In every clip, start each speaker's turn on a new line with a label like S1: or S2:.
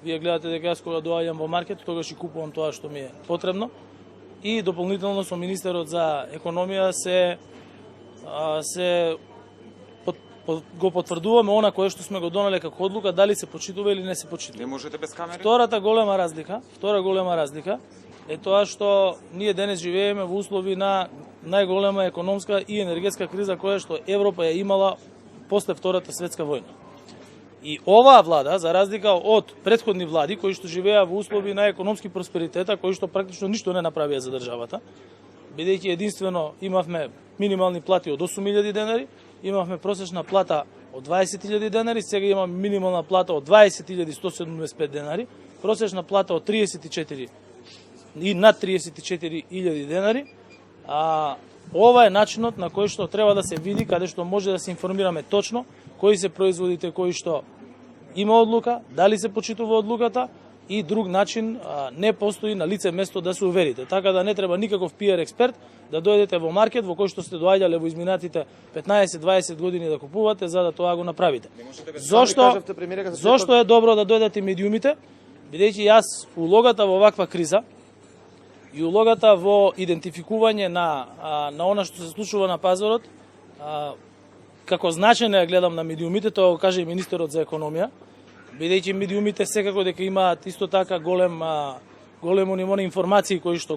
S1: Вие гледате дека јас кога доаѓам во маркет, тогаш и купувам тоа што ми е потребно. И дополнително со министерот за економија го потврдуваме она кое што сме го донеле како одлука, дали се почитува или не се почитува.
S2: Не можете без камери?
S1: Втора голема разлика е тоа што ние денес живееме во услови на најголема економска и енергетска криза која што Европа ја имала после Втората светска војна. И оваа влада, за разлика од претходни влади кои што живеа во услови на економски просперитета, кои што практично ништо не направија за државата, бидејќи единствено имавме минимални плати од 8.000 денари, имавме просечна плата од 20.000 денари, сега имаме минимална плата од 20.175 денари, просечна плата од 34 и над 34.000 денари. Ова е начинот на кој што треба да се види, каде што може да се информираме точно кои се производите кои што има одлука, дали се почитува одлуката, и друг начин не постои на лице место да се уверите. Така да не треба никаков PR експерт да дојдете во маркет во кој што сте доаѓале во изминатите 15-20 години да купувате за да тоа го направите. Зошто е добро да дојдат и медиумите? Бидејќи јас улогата во ваква криза и улогата во идентификување на она што се случува на пазарот, како значајна ја гледам на медиумите, тоа го каже и министерот за економија, бидејќи медиумите секако дека имаат исто така големо ниво на информации кои што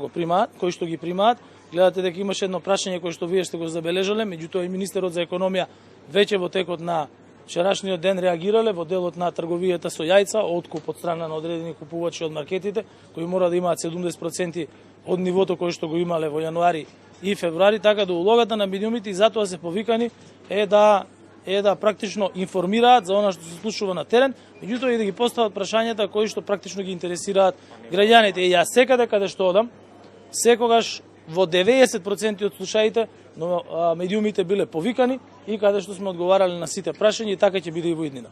S1: ги примаат. Гледате дека имаше едно прашање кое што вие сте го забележале, меѓутоа и министерот за економија веќе во текот на вчерашниот ден реагирале во делот на трговијата со јајца, откуп од страна на одредени купувачи од маркетите, кои мора да имаат 70% од нивото кое што го имале во јануари и февруари, така да улогата на медиумите и затоа се повикани е да практично информираат за она што се случува на терен, меѓутоа и да ги постават прашањата кои што практично ги интересираат граѓаните. И јас секаде каде што одам, секогаш во 90% од случаите медиумите биле повикани и каде што сме одговарале на сите прашања, и така ќе биде и во иднина.